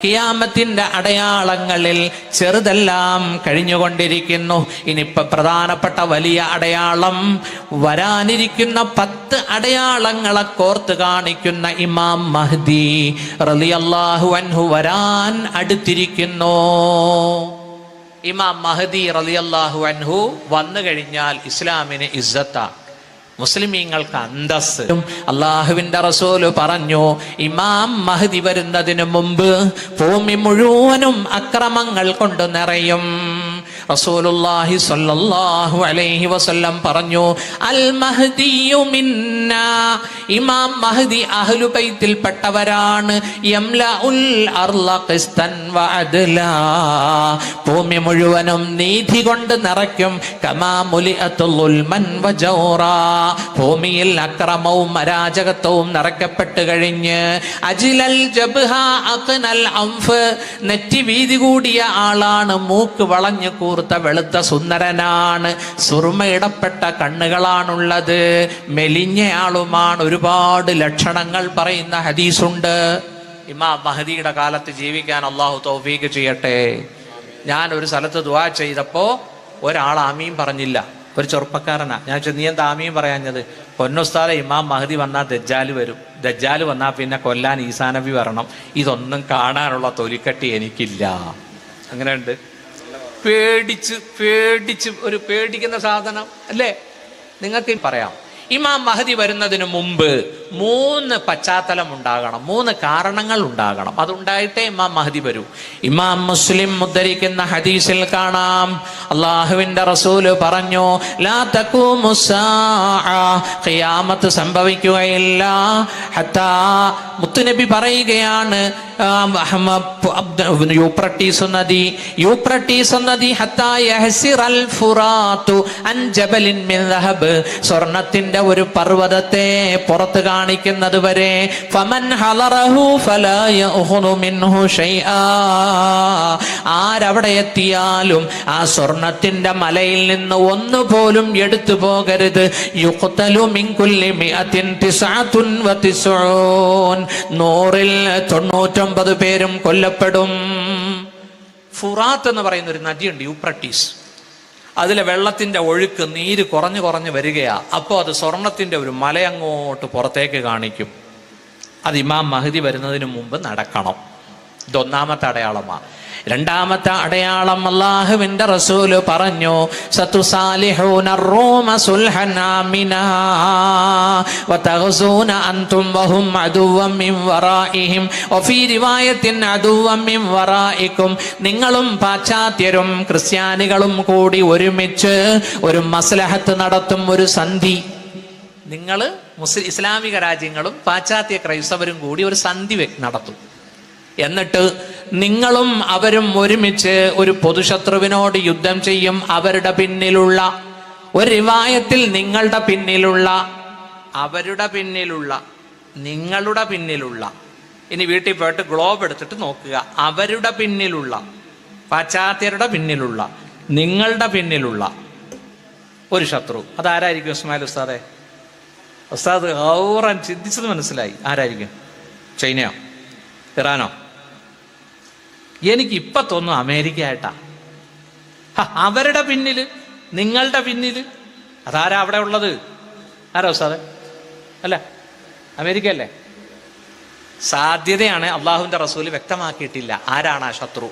ഖിയാമത്തിന്റെ അടയാളങ്ങളിൽ ചെറുതെല്ലാം കഴിഞ്ഞുകൊണ്ടിരിക്കുന്നു. ഇനിയിപ്പോ പ്രധാനപ്പെട്ട വലിയ അടയാളം വരാനിരിക്കുന്ന 10 അടയാളങ്ങളെ കോർത്ത് കാണിക്കുന്ന ഇമാം മഹ്ദി റളിയല്ലാഹു അൻഹു വരാൻ അടുത്തിരിക്കുന്നു. ഇമാം മഹ്ദി റളിയല്ലാഹു അൻഹു വന്നു കഴിഞ്ഞാൽ ഇസ്ലാമിന് ഇസ്സത്താണ്, മുസ്ലിമീങ്ങൾക്ക് അന്തസ്. അള്ളാഹുവിന്റെ റസൂല് പറഞ്ഞു, ഇമാം മഹ്ദി വരുന്നതിന് മുമ്പ് ഭൂമി മുഴുവനും അക്രമങ്ങൾ കൊണ്ട് നിറയും. റസൂലുള്ളാഹി സ്വല്ലല്ലാഹു അലൈഹി വസല്ലം പറഞ്ഞു, അൽ മഹ്ദിയു മിന്നാ, ഇമാം മഹ്ദി അഹ്ലു ബൈത്തിൽ പെട്ടവരാണ്. യംലഉൽ അർള ഖിസ്തൻ വഅദ്ലാ, ഭൂമി മുഴുവനും നീതി കൊണ്ട് നിറയ്ക്കും. കമാ മുലിഅതു ളുൽമൻ വജൗറാ, ഭൂമിയിൽ അക്രമവും അരാജകത്വവും നിറയ്ക്കപ്പെട്ട് കഴിഞ്ഞ് അജിലൽ ജബ്ഹ അഖ്നൽ അൻഫ്, നെറ്റി വീതി കൂടിയ ആളാണ്, മൂക്ക് വളഞ്ഞു കൂർത്ത വെളുത്ത സുന്ദരനാണ്, സുറുമയിടപ്പെട്ട കണ്ണുകളാണുള്ളത്, മെലിഞ്ഞയാളുമാണ്. ഒരുപാട് ലക്ഷണങ്ങൾ പറയുന്ന ഹദീസുണ്ട്. ഇമാം മഹ്ദിയുടെ കാലത്ത് ജീവിക്കാൻ അള്ളാഹു തൗഫീഖ് ചെയ്യട്ടെ. ഞാൻ ഒരു സ്ഥലത്ത് ദുആ ചെയ്തപ്പോ ഒരാൾ ആമീൻ പറഞ്ഞില്ല, ഒരു ചെറുപ്പക്കാരനാ. ഞാൻ നീ എന്താ ആമീൻ പറയാഞ്ഞത്? പൊന്നുസ്താദെ, ഇമാം മഹ്ദി വന്നാൽ ദജ്ജാല് വരും, ദജ്ജാല് വന്നാൽ പിന്നെ കൊല്ലാൻ ഈസാ നബി വരണം, ഇതൊന്നും കാണാനുള്ള തൊലിക്കട്ടി എനിക്കില്ല. അങ്ങനെയുണ്ട്. പേടിച്ച് ഒരു പേടിക്കുന്ന സാധനം അല്ലേ? നിങ്ങൾക്ക് പറയാം, ഇമാം മഹ്ദി വരുന്നതിന് മുമ്പ് 3 പശ്ചാത്തലം ഉണ്ടാകണം, 3 കാരണങ്ങൾ ഉണ്ടാകണം. അതുണ്ടായിട്ടേ ഇമാം മഹ്ദി വരൂ. ഇമാം മുസ്ലിം ഉദ്ധരിക്കുന്ന ഹദീസിൽ കാണാം, അള്ളാഹുവിന്റെ റസൂല് പറഞ്ഞു, ലാ തഖൂമു സ്സാഅ, ഖിയാമത്ത് സംഭവിക്കുകയില്ല. ഹത്താ, മുത്തുനബി പറയുകയാണ്, യൂപ്രട്ടീസ് നദി ഹത്താ യഹ്സിറൽ ഫുറാത്തു അൻ ജബലിൻ മിൻ ദഹബ്, സ്വർണത്തിന്റെ ഒരു പർവ്വതത്തെ പുറത്ത് കാണിക്കുന്നത് വരെ. ഫമൻ ഹളറഹു ഫലാ യഖുനു മിൻഹു ശൈആ, ആരവിടെ എത്തിയാലും ആ സ്വർണത്തിന്റെ മലയിൽ നിന്ന് ഒന്നുപോലും എടുത്തു പോകരുത്. യുഖ്തലു മിൻ കുല്ലി മിഅത്തിൻ 99, 100-ൽ 99 പേരും കൊല്ലപ്പെടും. ഫുറാത്ത് എന്ന് പറയുന്ന ഒരു നദിയുണ്ട്, യൂപ്രട്ടീസ്. അതിലെ വെള്ളത്തിന്റെ ഒഴുക്ക്, നീര് കുറഞ്ഞു വരികയാ. അപ്പോൾ അത് സ്വർണത്തിന്റെ ഒരു മലയങ്ങോട്ട് പുറത്തേക്ക് കാണിക്കും. അത് ഇമാം മഹ്ദി വരുന്നതിന് മുമ്പ് നടക്കണം. ഇതൊന്നാമത്തെ അടയാളമാണ്. രണ്ടാമത്തെ അടയാളം, അല്ലാഹുവിന്റെ റസൂല് പറഞ്ഞു, സതുസാലിഹൂന റൂമ സുൽഹൻ ആമിനാ വതഗ്സൂന അൻതും വഹും അദുവ്വൻ മിൻ വറാഇഹിം വഫീ റിവായത്തിൻ അദുവ്വൻ മിൻ വറാഇകും, നിങ്ങളും പാശ്ചാത്യരും ക്രിസ്ത്യാനികളും കൂടി ഒരുമിച്ച് ഒരു മസ്ലഹത്ത് നടത്തും, ഒരു സന്ധി. നിങ്ങൾ ഇസ്ലാമിക രാജ്യങ്ങളും പാശ്ചാത്യ ക്രൈസ്തവരും കൂടി ഒരു സന്ധി നടത്തും. എന്നിട്ട് നിങ്ങളും അവരും ഒരുമിച്ച് ഒരു പൊതുശത്രുവിനോട് യുദ്ധം ചെയ്യും. അവരുടെ പിന്നിലുള്ള, ഒരു റിവായത്തിൽ നിങ്ങളുടെ പിന്നിലുള്ള, അവരുടെ പിന്നിലുള്ള, നിങ്ങളുടെ പിന്നിലുള്ള. ഇനി വീട്ടിൽ പോയിട്ട് ഗ്ലോബ് എടുത്തിട്ട് നോക്കുക. അവരുടെ പിന്നിലുള്ള, പാശ്ചാത്യരുടെ പിന്നിലുള്ള, നിങ്ങളുടെ പിന്നിലുള്ള ഒരു ശത്രു. അതാരായിരിക്കും ഇസ്മായിൽ ഉസ്താദെ? ഉസ്താദ് ഔറാൻ ചിന്തിച്ചത് മനസ്സിലായി. ആരായിരിക്കും? ചൈനയോ ഇറാനോ? എനിക്ക് ഇപ്പൊ തോന്നുന്നു അമേരിക്ക ആയിട്ടാ. അവരുടെ പിന്നില്, നിങ്ങളുടെ പിന്നില്. അതാരാ അവിടെ ഉള്ളത്? ആരാ ഉസ്താദെ? അല്ല, അമേരിക്ക അല്ലേ? സാധ്യതയാണ്, അള്ളാഹുവിന്റെ റസൂല് വ്യക്തമാക്കിയിട്ടില്ല ആരാണ് ആ ശത്രു.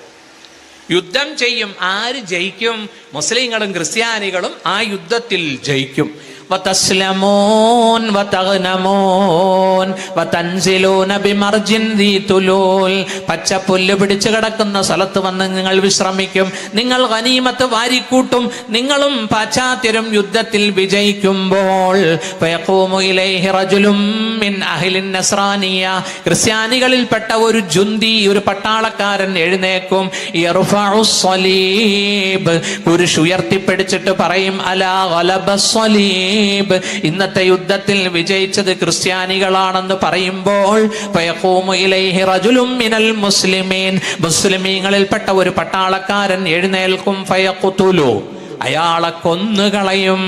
യുദ്ധം ചെയ്യും. ആര് ജയിക്കും? മുസ്ലിങ്ങളും ക്രിസ്ത്യാനികളും ആ യുദ്ധത്തിൽ ജയിക്കും. വതസ്ലമൂൻ വതഗ്നമൂൻ വതൻസിലൂന ബിമർജിൻ ദീ തുലൂൽ, പച്ചപ്പുല്ല് പിടിച്ചു കിടക്കുന്ന സ്ഥലത്ത് വന്ന് നിങ്ങൾ വിശ്രമിക്കും. നിങ്ങൾ ഗനീമത്ത് വാരിക്കൂട്ടും. നിങ്ങളും പാശ്ചാത്യരും യുദ്ധത്തിൽ വിജയിക്കുമ്പോൾ ഫയഖൂമു ഇലൈഹി റജുലും മിൻ അഹ്ലിൻ നസ്രാനിയ, ക്രിസ്ത്യാനികളിൽപ്പെട്ട ഒരു ജുന്തി, ഒരു പട്ടാളക്കാരൻ എഴുന്നേക്കും. യർഫഉസ് സ്വലീബ്, കുരിശ് ഉയർത്തിപ്പിടിച്ചിട്ട് പറയും, അലാ ഗലബസ് സ്വലീബ്, ഇന്നത്തെ യുദ്ധത്തിൽ വിജയിച്ചത് ക്രിസ്ത്യാനികളാണെന്ന് പറയുമ്പോൾ ഫയഖൂമു ഇലൈഹി റജുലും മിനൽ മുസ്ലിമീൻ, മുസ്ലിമീങ്ങളിൽപ്പെട്ട ഒരു പട്ടാളക്കാരൻ എഴുന്നേൽക്കും. ഫയഖ്തുലു, അയാളെ കൊന്നുകളയും.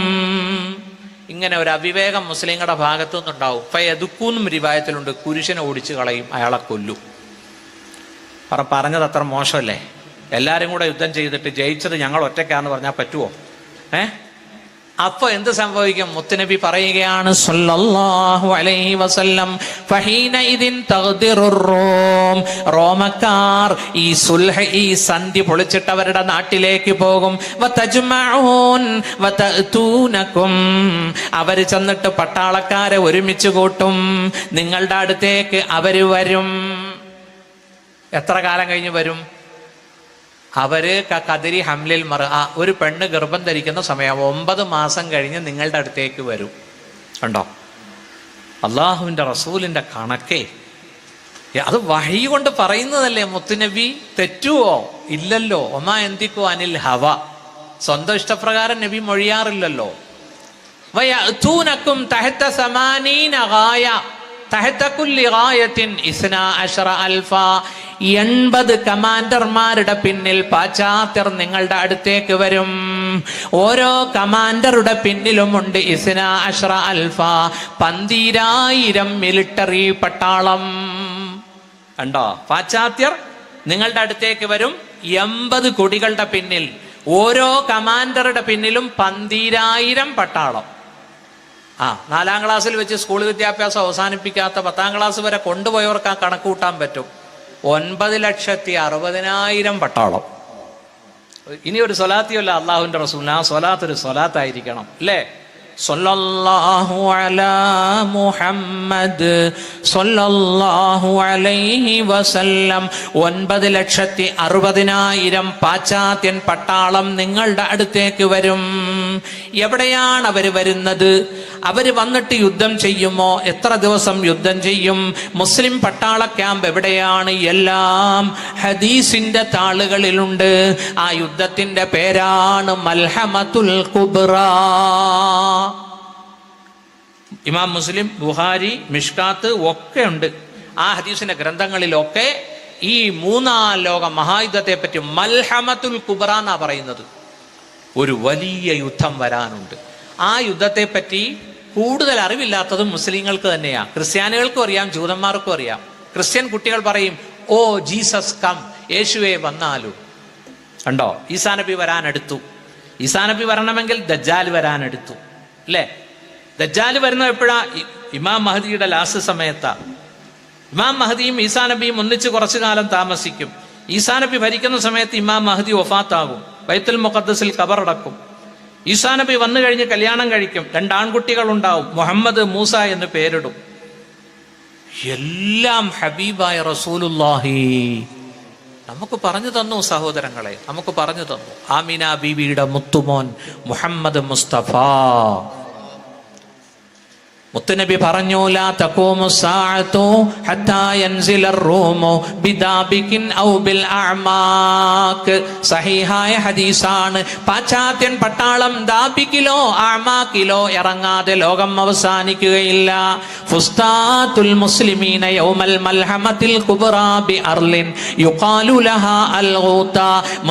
ഇങ്ങനെ ഒരു അവിവേകം മുസ്ലിങ്ങളുടെ ഭാഗത്തു നിന്നുണ്ടാവും. ഫയദുക്കൂന്നും റിവായത്തിലുണ്ട്, കുരിശനെ ഓടിച്ചു കളയും, അയാളെ കൊല്ലും. പറഞ്ഞത് അത്ര മോശമല്ലേ? എല്ലാവരും കൂടെ യുദ്ധം ചെയ്തിട്ട് ജയിച്ചത് ഞങ്ങൾ ഒറ്റയ്ക്കാന്ന് പറഞ്ഞാൽ പറ്റുമോ? അപ്പൊ എന്ത് സംഭവിക്കും? മുത്തുനബി പറയുകയാണ് സല്ലല്ലാഹു അലൈഹി വസല്ലം, ഫഹീനഇദിൻ തഗ്ദിറുർ റൂം, റോമക്കാർ ഈ സന്ധി പൊളിച്ചിട്ട് അവരുടെ നാട്ടിലേക്ക് പോകും. വതജ്മഊൻ വതഅതൂനകും, അവര് ചെന്നിട്ട് പട്ടാളക്കാരെ ഒരുമിച്ച് കൂട്ടും, നിങ്ങളുടെ അടുത്തേക്ക് അവര് വരും. എത്ര കാലം കഴിഞ്ഞ് വരും? അവര് കദരി ഹംലിൽ ഒരു പെണ്ണ് ഗർഭം ധരിക്കുന്ന സമയം 9 മാസം കഴിഞ്ഞ് നിങ്ങളുടെ അടുത്തേക്ക് വരും. കണ്ടോ, അള്ളാഹുവിൻ്റെ റസൂലിൻ്റെ കണക്കേ. അത് വഹി കൊണ്ട് പറയുന്നതല്ലേ മുത്തുനബി? തെറ്റുവോ? ഇല്ലല്ലോ. ഒമാ എന്തിക്കോ അനിൽ ഹവ, സ്വന്തം ഇഷ്ടപ്രകാരം നബി മൊഴിയാറില്ലല്ലോ. വയഅതൂനകും തഹത 80 ഗായ തഹത കുല്ലി ഗായത്തിൻ 12,000 80 കമാൻഡർമാരുടെ പിന്നിൽ പാശ്ചാത്യർ നിങ്ങളുടെ അടുത്തേക്ക് വരും. ഓരോ കമാൻഡറുടെ പിന്നിലുമുണ്ട് 12,000 12,000 മിലിറ്ററി പട്ടാളം. കണ്ടോ, പാശ്ചാത്യർ നിങ്ങളുടെ അടുത്തേക്ക് വരും 80 കൊടികളുടെ പിന്നിൽ, ഓരോ കമാൻഡറുടെ പിന്നിലും 12,000 പട്ടാളം. 4ാം ക്ലാസ്സിൽ വെച്ച് സ്കൂൾ വിദ്യാഭ്യാസം അവസാനിപ്പിക്കാത്ത 10ാം ക്ലാസ് വരെ കൊണ്ടുപോയവർക്ക് ആ കണക്ക് കൂട്ടാൻ പറ്റും. 9,60,000 പട്ടാളം. ഇനി ഒരു സ്വലാത്തിയല്ല അള്ളാഹുവിൻ്റെ റസൂലിന്, ആ സ്വലാത്ത് ഒരു സ്വലാത്തായിരിക്കണം അല്ലേ? സ്വല്ലല്ലാഹു അലാ മുഹമ്മദ് സ്വല്ലല്ലാഹു അലൈഹി വസല്ലം. 9,60,000 പാശ്ചാത്യൻ പട്ടാളം നിങ്ങളുടെ അടുത്തേക്ക് വരും. എവിടെയാണ് അവര് വരുന്നത്? അവര് വന്നിട്ട് യുദ്ധം ചെയ്യുമോ? എത്ര ദിവസം യുദ്ധം ചെയ്യും? മുസ്ലിം പട്ടാള ക്യാമ്പ് എവിടെയാണ്? എല്ലാം ഹദീസിന്റെ താളുകളിലുണ്ട്. ആ യുദ്ധത്തിന്റെ പേരാണ് മൽഹമത്തുൽ കുബ്ര. ഇമാം മുസ്ലിം, ബുഖാരി, മിഷ്കാത്ത് ഒക്കെ ഉണ്ട്. ആ ഹദീസിന്റെ ഗ്രന്ഥങ്ങളിലൊക്കെ ഈ 3ാം ലോക മഹായുദ്ധത്തെ പറ്റി മൽഹമത്തുൽ കുബ്ര എന്നാ പറയുന്നത്. ഒരു വലിയ യുദ്ധം വരാനുണ്ട്. ആ യുദ്ധത്തെ പറ്റി കൂടുതൽ അറിവില്ലാത്തതും മുസ്ലിങ്ങൾക്ക് തന്നെയാ. ക്രിസ്ത്യാനികൾക്കും അറിയാം, ജൂതന്മാർക്കും അറിയാം. ക്രിസ്ത്യൻ കുട്ടികൾ പറയും, ഓ ജീസസ് കം, യേശുവെ വന്നാലു. കണ്ടോ, ഈസാ നബി വരാനെടുത്തു. ഈസാ നബി വരണമെങ്കിൽ ദജ്ജാൽ വരാനെടുത്തു അല്ലേ? ദജ്ജാൽ വരുന്നത് എപ്പോഴാ? ഇമാം മഹദിയുടെ ലാസ്റ്റ് സമയത്താ. ഇമാം മഹദിയും ഈസാ നബിയും ഒന്നിച്ച് കുറച്ചു കാലം താമസിക്കും. ഈസാ നബി ഭരിക്കുന്ന സമയത്ത് ഇമാം മഹദി വഫാത്താകും, ബൈത്തുൽ മുഖദ്ദസിൽ ഖബറടക്കും. ഈസാ നബി വന്നു കഴിഞ്ഞ് കല്യാണം കഴിക്കും, 2 ആൺകുട്ടികൾ ഉണ്ടാവും, മുഹമ്മദ്, മൂസ എന്ന് പേരിടും. എല്ലാം ഹബീബായ റസൂലുള്ളാഹി നമുക്ക് പറഞ്ഞു തന്നു സഹോദരങ്ങളെ, നമുക്ക് പറഞ്ഞു തന്നു. ആമിന ബീവിയുടെ മുത്തുമോൻ മുഹമ്മദ് മുസ്തഫ. മുത്തുനബി പറഞ്ഞു, ലാ തഖൂമു സ്സാഅതു ഹത്താ യൻസിലർ റൂമു ബിദാബികിൻ ഔ ബിൽ അഅമാക്. സഹീഹായ ഹദീസാണ്. പാശ്ചാത്യൻ പട്ടാളം ദാബിക്കിലോ അഅമാകിലോ ഇറങ്ങാതെ ലോകം അവസാനിക്കുകയില്ല. ഫുസ്താത്തുൽ മുസ്ലിമീന യൗമൽ മൽഹമത്തിൽ കുബ്റാ ബി അർലിൻ യുഖാലു ലഹാ അൽ ഗൂത.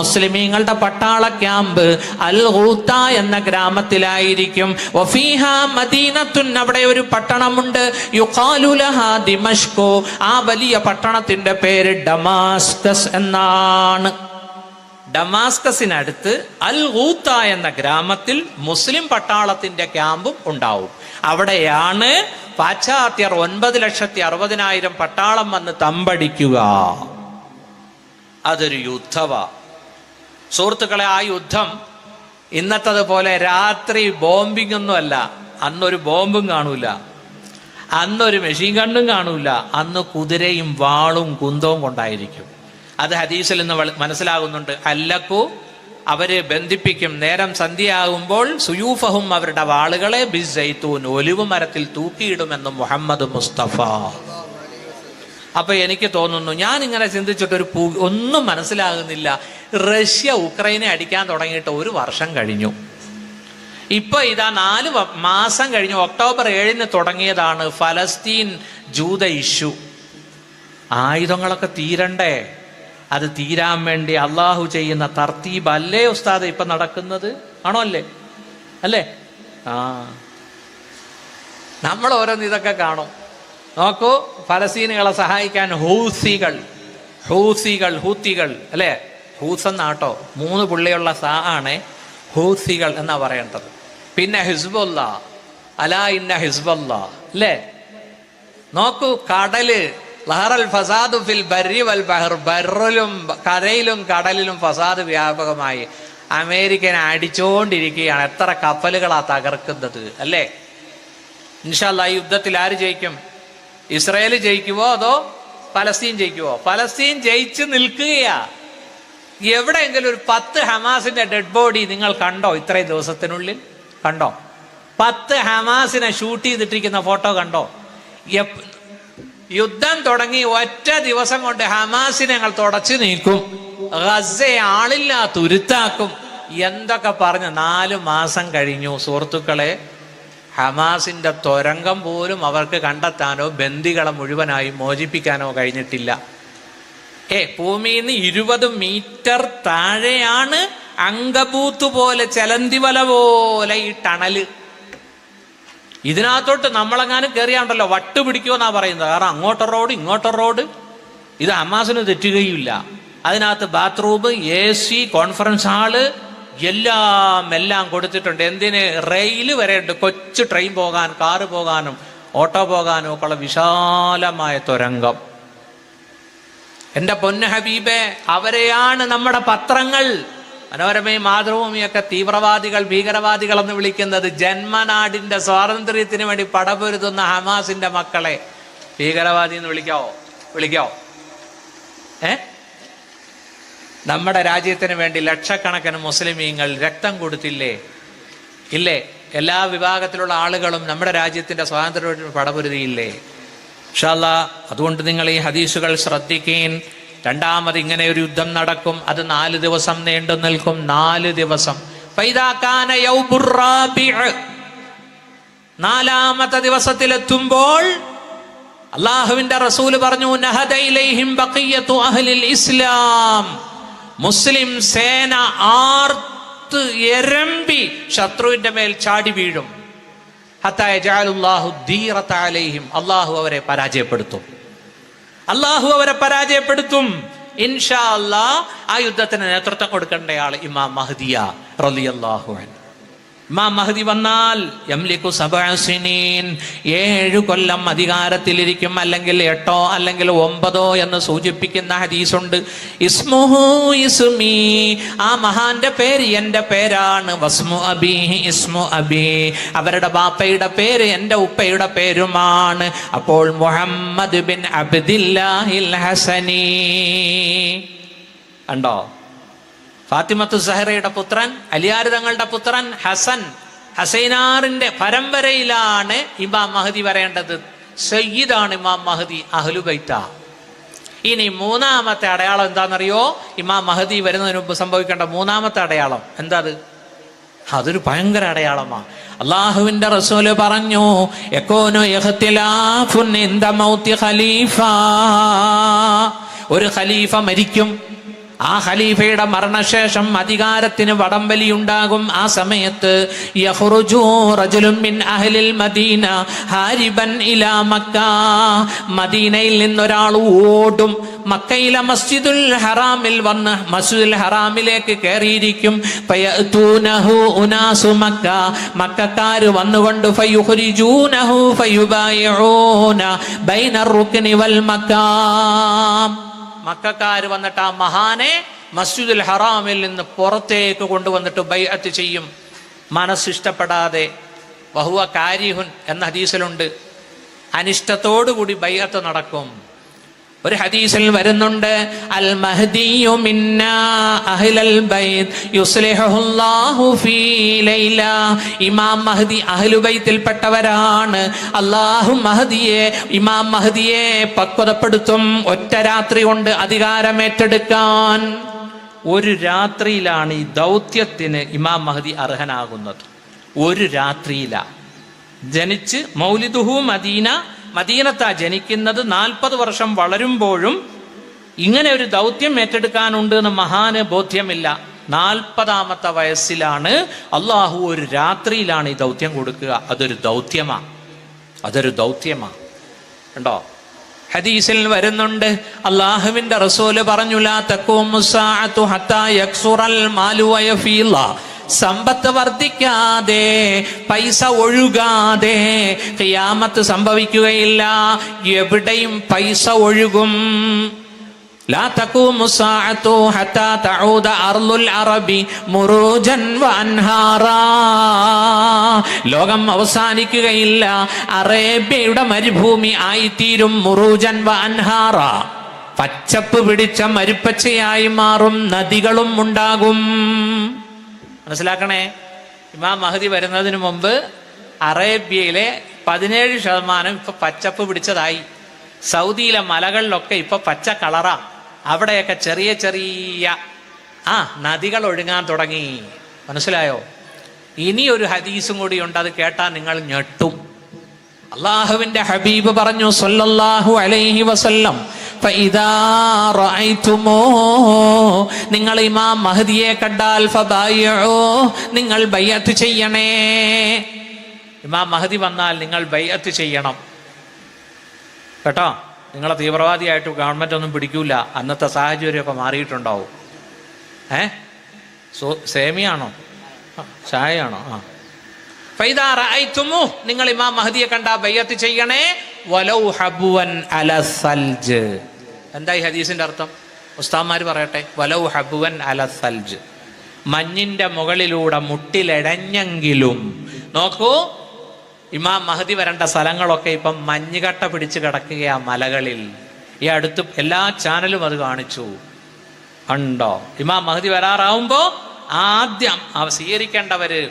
മുസ്ലിമീങ്ങളുടെ പട്ടാള ക്യാമ്പ് അൽ ഗൂത എന്ന ഗ്രാമത്തിലായിരിക്കും. വഫീഹാ മദീനത്തുൻ, അവിടെ ഒരു പട്ടണമുണ്ട്. യുഖാലു ലഹാ ദിമഷ്കു, ആ വലിയ പട്ടണത്തിന്റെ പേര് ഡമാസ്കസ് എന്നാണ്. ഡമാസ്കസിനടുത്ത് അൽ ഗൂത്ത എന്ന ഗ്രാമത്തിൽ മുസ്ലിം പട്ടാളത്തിന്റെ ക്യാമ്പും ഉണ്ടാവും. അവിടെയാണ് പാശ്ചാത്യർ 9,60,000 പട്ടാളം വന്ന് തമ്പടിക്കുക. അതൊരു യുദ്ധവാ സുഹൃത്തുക്കളെ. ആ യുദ്ധം ഇന്നത്തതുപോലെ രാത്രി ബോംബിംഗ് ഒന്നുമല്ല. അന്നൊരു ബോംബും കാണൂല, അന്നൊരു മെഷീൻ ഗണ്ണും കാണൂല. അന്ന് കുതിരയും വാളും കുന്തവും കൊണ്ടായിരിക്കും. അത് ഹദീസിൽ നിന്ന് മനസ്സിലാകുന്നുണ്ട്. അല്ലക്കു, അവരെ ബന്ധിപ്പിക്കും. നേരം സന്ധ്യയാകുമ്പോൾ സുയൂഫഹും, അവരുടെ വാളുകളെ ബിസ്സൈത്തൂൻ, ഒലിവ് മരത്തിൽ തൂക്കിയിടുമെന്ന് മുഹമ്മദ് മുസ്തഫ. അപ്പൊ എനിക്ക് തോന്നുന്നു, ഞാൻ ഇങ്ങനെ ചിന്തിച്ചിട്ടൊരു ഒന്നും മനസ്സിലാകുന്നില്ല. റഷ്യ ഉക്രൈനെ അടിക്കാൻ തുടങ്ങിയിട്ട് 1 വർഷം കഴിഞ്ഞു. ഇപ്പൊ ഇതാ 4 മാസം കഴിഞ്ഞു. ഒക്ടോബർ 7 തുടങ്ങിയതാണ് ഫലസ്തീൻ ജൂത ഇഷ്യൂ. ആയുധങ്ങളൊക്കെ തീരണ്ടേ? അത് തീരാൻ വേണ്ടി അള്ളാഹു ചെയ്യുന്ന തർത്തീബ് അല്ലേ ഉസ്താദ് ഇപ്പൊ നടക്കുന്നത്? ആണോ? അല്ലേ? നമ്മൾ ഓരോന്ന് ഇതൊക്കെ കാണും. നോക്കൂ, ഫലസ്തീനുകളെ സഹായിക്കാൻ ഹൂസികൾ ഹൂത്തികൾ അല്ലെ, ഹൂസ് എന്നാട്ടോ 3 പുള്ളിയുള്ള സാ ആണ് ഹൂത്തികൾ എന്നാ പറയേണ്ടത്. പിന്നെ ഹിസ്ബുല്ല, അലാ ഇന്ന ഹിസ്ബുല്ല അല്ലേ. നോക്കൂ, കടല് ലഹറൽ ഫസാദു ഫിൽ ബർരി വൽ ബഹർ, ബർറിലും കരയിലും കടലിലും ഫസാദ് വ്യാപകമായി. അമേരിക്കനെ അടിച്ചോണ്ടിരിക്കുകയാണ്. എത്ര കപ്പലുകളാ തകർക്കുന്നത് അല്ലേ. ഇൻഷാ അല്ലാഹ് ഈ യുദ്ധത്തിൽ ആര് ജയിക്കും? ഇസ്രായേൽ ജയിക്കുവോ അതോ പലസ്തീൻ ജയിക്കുവോ? പലസ്തീൻ ജയിച്ച് നിൽക്കുകയാ. എവിടെയെങ്കിലും ഒരു 10 ഹമാസിന്റെ ഡെഡ് ബോഡി നിങ്ങൾ കണ്ടോ? ഇത്രയും ദിവസത്തിനുള്ളിൽ കണ്ടോ? 10 ഹമാസിനെ ഷൂട്ട് ചെയ്തിട്ടിരിക്കുന്ന ഫോട്ടോ കണ്ടോ? യുദ്ധം തുടങ്ങി ഒറ്റ ദിവസം കൊണ്ട് ഹമാസിനെ ഞങ്ങൾ തുടച്ചു നീക്കും, ഗസയെ ആളില്ലാ തുരുത്താക്കും എന്തൊക്കെ പറഞ്ഞ് 4 മാസം കഴിഞ്ഞു. സുഹൃത്തുക്കളെ, ഹമാസിന്റെ തുരങ്കം പോലും അവർക്ക് കണ്ടെത്താനോ ബന്ദികളെ മുഴുവനായി മോചിപ്പിക്കാനോ കഴിഞ്ഞിട്ടില്ല. ഭൂമിയിൽ നിന്ന് 20 മീറ്റർ താഴെയാണ് അങ്കബൂത്ത് പോലെ, ചെലന്തി വല പോലെ ഈ ടണല്. ഇതിനകത്തോട്ട് നമ്മളെങ്ങാനും കയറിയാണ്ടല്ലോ വട്ട് പിടിക്കുമെന്നാ പറയുന്നത്. കാരണം അങ്ങോട്ട റോഡ് ഇങ്ങോട്ട റോഡ്. ഇത് ഹമാസിന് തെറ്റുകയില്ല. അതിനകത്ത് ബാത്റൂം, AC, കോൺഫറൻസ് ഹാള് എല്ലാം കൊടുത്തിട്ടുണ്ട്. എന്തിന്? റെയിൽ വരെ ഉണ്ട്. കൊച്ചു ട്രെയിൻ പോകാൻ, കാറ് പോകാനും ഓട്ടോ പോകാനും ഒക്കെ ഉള്ള വിശാലമായ തുരങ്കം. എന്റെ പൊന്നു ഹബീബെ, അവരെയാണ് നമ്മുടെ പത്രങ്ങൾ, മനോരമയും മാതൃഭൂമിയൊക്കെ തീവ്രവാദികൾ, ഭീകരവാദികൾ എന്ന് വിളിക്കുന്നത്. ജന്മനാടിന്റെ സ്വാതന്ത്ര്യത്തിന് വേണ്ടി പടപൊരുതുന്ന ഹമാസിന്റെ മക്കളെ ഭീകരവാദി എന്ന് വിളിക്കാവോ? നമ്മുടെ രാജ്യത്തിന് വേണ്ടി ലക്ഷക്കണക്കിന് മുസ്ലിമീങ്ങൾ രക്തം കൊടുത്തില്ലേ? ഇല്ലേ? എല്ലാ വിഭാഗത്തിലുള്ള ആളുകളും നമ്മുടെ രാജ്യത്തിന്റെ സ്വാതന്ത്ര്യത്തിന് പടപൊരുതിയില്ലേ? ഇൻഷാ അല്ലാഹ് അതുകൊണ്ട് നിങ്ങൾ ഈ ഹദീസുകൾ ശ്രദ്ധിക്കേൻ. രണ്ടാമത് ഇങ്ങനെ ഒരു യുദ്ധം നടക്കും. അത് 4 ദിവസം നീണ്ടു നിൽക്കും. 4 ദിവസം. നാലാമത്തെ ദിവസത്തിലെത്തുമ്പോൾ അള്ളാഹുവിന്റെ റസൂല് പറഞ്ഞു, നഹദ ഇലൈഹിം ബഖിയത്തു അഹ്ലിൽ ഇസ്ലാം. മുസ്ലിം സേന ആർത്ത് എരമ്പി ശത്രുവിന്റെ മേൽ ചാടി വീഴും. ഹത്താ യജഅലുല്ലാഹു ദീറത അലൈഹിം. അള്ളാഹു അവരെ പരാജയപ്പെടുത്തും. ഇൻഷാ അല്ലാഹ് ആ യുദ്ധത്തിന് നേതൃത്വം കൊടുക്കേണ്ടയാൾ ഇമാം മഹ്ദിയ റളിയല്ലാഹു അൻഹു. ഇമാം മഹ്ദി വന്നാൽ യംലികു 7 സിനീൻ, 7 കൊല്ലം അധികാരത്തിലിരിക്കും. അല്ലെങ്കിൽ 8 അല്ലെങ്കിൽ 9 എന്ന് സൂചിപ്പിക്കുന്ന ഹദീസുണ്ട്. ഇസ്മുഹു ഇസ്മി, ആ മഹാന്റെ പേര് എന്റെ പേരാണ്. വസ്മു അബീഹി ഇസ്മു അബീ, അവരുടെ ബാപ്പയുടെ പേര് എന്റെ ഉപ്പയുടെ പേരുമാണ്. അപ്പോൾ മുഹമ്മദ് ബിൻ അബ്ദില്ലാഹിൽ ഹസനി കണ്ടോ? ഫാത്തിമത്തു സഹറയുടെ പുത്രൻ, അലിയാർ തങ്ങളുടെ പുത്രൻ ഹസൻ, ഹസൈനാറിന്റെ പരമ്പരയിലാണ് ഇമാം മഹ്ദി വരേണ്ടത്. സയ്യിദാണ് ഇമാം മഹ്ദി, അഹ്ലുബൈത്ത. ഇനി 3ാമത്തെ അടയാളം എന്താണെന്നറിയോ? ഇമാം മഹ്ദി വരുന്നതിന് മുമ്പ് സംഭവിക്കേണ്ട 3ാമത്തെ അടയാളം എന്താ? അതൊരു ഭയങ്കര അടയാളമാണ്. അള്ളാഹുവിന്റെ റസൂല് പറഞ്ഞു, യകൂനു ഇഖ്തിലാഫുൻ ഇൻദ മൗതി ഖലീഫ, ഒരു ഖലീഫ മരിക്കും. ആ ഖലീഫയുടെ മരണശേഷം അധികാരത്തിന് വടംവലിയുണ്ടാകും. ആ സമയത്ത് യഖ്റുജു റജുലുൻ മിൻ അഹ്ലിൽ മദീന ഹാരിബൻ ഇലാ മക്ക, മദീനയിൽ നിന്നൊരാൾ ഓടും. മക്കയിലെ മസ്ജിദുൽ ഹറാമിൽ വന്ന് മസ്ജിദുൽ ഹറാമിലേക്ക് കയറിയിരിക്കും. ഫയഅതൂനഹു ഉനാസു മക്ക, മക്കക്കാര് വന്നുകൊണ്ട് ഫയുഖ്രിജൂനഹു ഫയുബായിഊന ബൈനർ റുക്നി വൽ മക്കാം, മക്കക്കാര് വന്നിട്ട് ആ മഹാനെ മസ്ജിദുൽ ഹറാമിൽ നിന്ന് പുറത്തേക്ക് കൊണ്ടുവന്നിട്ട് ബൈഅത്ത് ചെയ്യും. മനസ്സിഷ്ടപ്പെടാതെ, വഹുവ കാരിഹുൻ എന്ന ഹദീസിലുണ്ട്, അനിഷ്ടത്തോടുകൂടി ബൈഅത്ത് നടക്കും. ഒരു ഹദീസിൽ വരുന്നുണ്ട്, അൽ മഹ്ദിയു മിന്നാ അഹ്ലൽ ബൈത്ത് യുസ്ലിഹുല്ലാഹു ഫീ ലൈല, ഇമാം മഹ്ദി അഹ്ലു ബൈത്തിൽപ്പെട്ടവരാണ്. അല്ലാഹു മഹ്ദിയെ, ഇമാം മഹ്ദിയെ പക്വതപ്പെടുത്തും ഒറ്റ രാത്രി കൊണ്ട് അധികാരമേറ്റെടുക്കാൻ. ഒരു രാത്രിയിലാണ് ഈ ദൗത്യത്തിന് ഇമാം മഹ്ദി അർഹനാകുന്നത്. ഒരു രാത്രിയിലാണ് ജനിച്ച്. മൗലിദുഹു മദീന, മദീനത്താ ജനിക്കുന്നത്. 40 വർഷം വളരുമ്പോഴും ഇങ്ങനെ ഒരു ദൗത്യം ഏറ്റെടുക്കാനുണ്ട് എന്ന് മഹാന് ബോധ്യമില്ല. 40ാമത്തെ വയസ്സിലാണ് അള്ളാഹു ഒരു രാത്രിയിലാണ് ഈ ദൗത്യം കൊടുക്കുക. അതൊരു ദൗത്യമാ കണ്ടോ? ഹദീസിൽ വരുന്നുണ്ട്, അള്ളാഹുവിന്റെ റസൂല് പറഞ്ഞു, ലാ തഖൂമു സ്സാഅതു ഹത്താ യക്സുറൽ മാലു വയഫീല. സമ്പത്ത് വർദ്ധിക്കാതെ, പൈസ ഒഴുകാതെ ഖിയാമത്ത് സംഭവിക്കുകയില്ല. എവിടെയും പൈസ ഒഴുകും. ലാ തഖൂമു സ്സാഅതു ഹത്താ തഊദ അർളുൽ അറബി മുറൂജൻ വഅൻഹാറാ. ലോകം അവസാനിക്കുകയില്ല, അറേബ്യയുടെ മരുഭൂമി ആയിത്തീരും. മുറൂജൻ വഅൻഹാറാ, പച്ചപ്പ് പിടിച്ച മരുപ്പച്ചയായി മാറും, നദികളും ഉണ്ടാകും. മനസ്സിലാക്കണേ, ഇമാം മഹദി വരുന്നതിന് മുമ്പ് അറേബ്യയിലെ 17% ഇപ്പൊ പച്ചപ്പ് പിടിച്ചതായി. സൗദിയിലെ മലകളിലൊക്കെ ഇപ്പൊ പച്ച കളറാ. അവിടെയൊക്കെ ചെറിയ ചെറിയ നദികൾ ഒഴുകാൻ തുടങ്ങി. മനസ്സിലായോ? ഇനി ഒരു ഹദീസും കൂടി ഉണ്ട്, അത് കേട്ടാൽ നിങ്ങൾ ഞെട്ടും. അള്ളാഹുവിന്റെ ഹബീബ് പറഞ്ഞു സല്ലല്ലാഹു അലൈഹി വസല്ലം, ഫഇദാ റഅയ്തുമൂ, നിങ്ങൾ ഇമാം മഹദിയെ കണ്ടാൽ ഫബായിഉ, നിങ്ങൾ ബൈഅത്ത് ചെയ്യണേ. ഇമാം മഹദി വന്നാൽ നിങ്ങൾ ബൈഅത്ത് ചെയ്യണം കേട്ടോ. നിങ്ങളെ തീവ്രവാദിയായിട്ട് ഗവൺമെന്റ് ഒന്നും പിടിക്കൂല. അന്നത്തെ സാഹചര്യമൊക്കെ മാറിയിട്ടുണ്ടാവും. സേമിയാണോ ചായയാണോ? ഫൈദാ റഅയ്തുമു, നിങ്ങൾ ഇമാം മഹദിയെ കണ്ടാ ബൈഅത്ത് ചെയ്യണേ. വലൗ ഹബ്വൻ അല സൽജ്. എന്താ ഈ ഹദീസിന്റെ അർത്ഥം? ഉസ്താദ്മാര് പറയട്ടെ. വലൗ ഹബ്വൻ അല സൽജ്, മഞ്ഞിന്റെ മുകളിലൂടെ മുട്ടിലെടഞ്ഞെങ്കിലും. നോക്കൂ, ഇമാം മഹദി വരേണ്ട സ്ഥലങ്ങളൊക്കെ ഇപ്പം മഞ്ഞുകട്ട പിടിച്ച് കിടക്കുകയാ മലകളിൽ. ഈ അടുത്ത് എല്ലാ ചാനലും അത് കാണിച്ചു. ഉണ്ടോ? ഇമാം മഹദി വരാറാവുമ്പോ ആദ്യം സ്വീകരിക്കേണ്ടവര്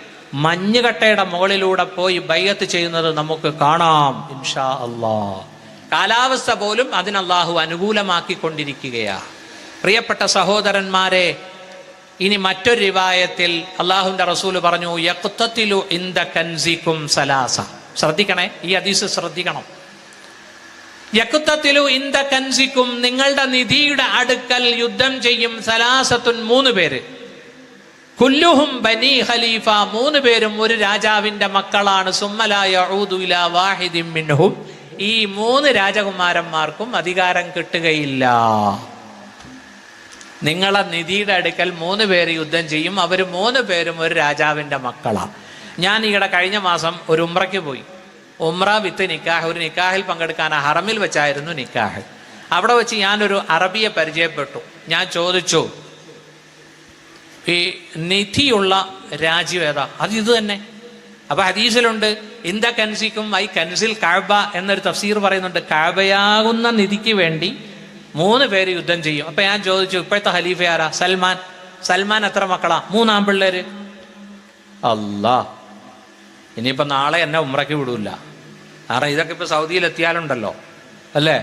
മഞ്ഞുകട്ടയുടെ മുകളിലൂടെ പോയി ബൈഅത്ത് ചെയ്യുന്നത് നമുക്ക് കാണാം ഇൻഷാ അല്ലാഹ്. കാലാവസ്ഥ പോലും അതിന് അല്ലാഹു അനുകൂലമാക്കിക്കൊണ്ടിരിക്കുകയാ. പ്രിയപ്പെട്ട സഹോദരന്മാരെ, ഇനി മറ്റൊരു റിവായത്തിൽ അള്ളാഹുവിന്റെ റസൂല് പറഞ്ഞു, യഖ്തതിലു ഇൻദ കൻസികും സലാസ. ശ്രദ്ധിക്കണേ, ഈ ഹദീസ് ശ്രദ്ധിക്കണം. യഖ്തതിലു ഇൻദ കൻസികും, നിങ്ങളുടെ നിധിയുടെ അടുക്കൽ യുദ്ധം ചെയ്യും. സലാസത്തുൻ, 3 പേര്. കുല്ലുഹും ബനി ഖലീഫ, 3 പേരും ഒരു രാജാവിന്റെ മക്കളാണ്. സുമ്മ ലാ യഊദു ഇലാ വാഹിദിൻ മിൻഹും, ഈ 3 രാജകുമാരന്മാർക്കും അധികാരം കിട്ടുകയില്ല. നിങ്ങളെ നിധിയുടെ അടുക്കൽ 3 പേര് യുദ്ധം ചെയ്യും. അവർ 3 പേരും ഒരു രാജാവിന്റെ മക്കളാണ്. ഞാൻ ഈയിടെ കഴിഞ്ഞ മാസം ഒരു ഉംറയ്ക്ക് പോയി. ഉംറ വിത്ത് നിക്കാഹ്. ഒരു നിക്കാഹിൽ പങ്കെടുക്കാൻ ഹറമിൽ വെച്ചായിരുന്നു നിക്കാഹ്. അവിടെ വെച്ച് ഞാനൊരു അറബിയെ പരിചയപ്പെട്ടു. ഞാൻ ചോദിച്ചു, ഈ നിധിയുള്ള രാജ്യം ഏതാ? അത് ഇത് തന്നെ. അപ്പൊ ഹദീസിലുണ്ട്, ഇന്ദ കൻസിക്കും ഐ കൻസിൽ കഅബ എന്നൊരു തഫ്സീർ പറയുന്നുണ്ട്. കഅബയാകുന്ന നിധിക്ക് വേണ്ടി 3 പേര് യുദ്ധം ചെയ്യും. അപ്പൊ ഞാൻ ചോദിച്ചു, ഇപ്പോഴത്തെ ഖലീഫ ആരാ? സൽമാൻ. സൽമാൻ എത്ര മക്കളാ? 3 ആൺപിള്ളേര്. അല്ലാ, ഇനിയിപ്പോ നാളെ എന്നെ ഉംറയ്ക്ക് വിടൂല. കാരണം ഇതൊക്കെ ഇപ്പൊ സൗദിയിൽ എത്തിയാലുണ്ടല്ലോ അല്ലേ.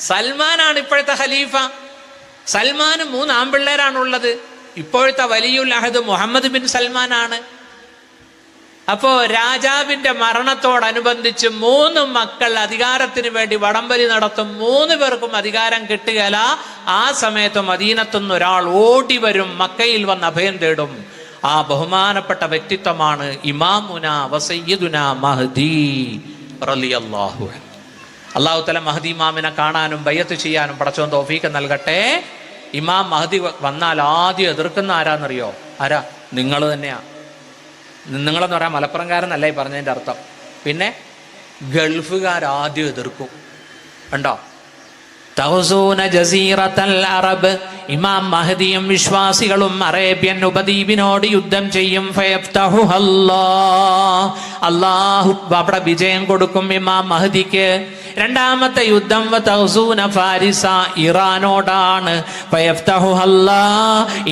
സൽമാനാണ് ഇപ്പോഴത്തെ ഖലീഫ. സൽമാന് 3 ആൺപിള്ളേരാണുള്ളത്. ഇപ്പോഴത്തെ വലിയുൽ അഹദ് മുഹമ്മദ് ബിൻ സൽമാനാണ്. അപ്പോ രാജാവിന്റെ മരണത്തോടനുബന്ധിച്ച് 3 മക്കൾ അധികാരത്തിന് വേണ്ടി വടംവലി നടത്തും. 3 പേർക്കും അധികാരം കിട്ടുകയില്ല. ആ സമയത്ത് മദീനത്തുനിന്ന് ഒരാൾ ഓടി വരും, മക്കയിൽ വന്ന് അഭയം തേടും. ആ ബഹുമാനപ്പെട്ട വ്യക്തിത്വമാണ് ഇമാമുന വസയ്യിദുന മഹ്ദി റളിയല്ലാഹു അൻഹു. അല്ലാഹു തആല മഹ്ദി ഇമാമിനെ കാണാനും ബൈഅത്ത് ചെയ്യാനും പടച്ചോൻ തൗഫീഖ് നൽകട്ടെ. ഇമാം മഹ്ദി വന്നാൽ ആദ്യം എതിർക്കുന്ന ആരാന്നറിയോ? ആരാ? നിങ്ങൾ തന്നെയാ. നിങ്ങളെന്ന് പറയാൻ മലപ്പുറംകാരെന്നല്ല ഈ പറഞ്ഞതിൻ്റെ അർത്ഥം. പിന്നെ ഗൾഫുകാർ ആദ്യം എതിർക്കും. ഉണ്ടോ? തഹ്സൂന ജസീറത്തൽ അറബ്, ഇമാം മഹ്ദിയും വിശ്വാസികളും അറേബ്യൻ ഉപദ്വീപിനോട് യുദ്ധം ചെയ്യും. അല്ലാഹു അവിടെ വിജയം കൊടുക്കും ഇമാം മഹ്ദിക്ക്. രണ്ടാമത്തെ യുദ്ധം തഹ്സൂന ഫാരിസ, ഇറാനോടാണ്.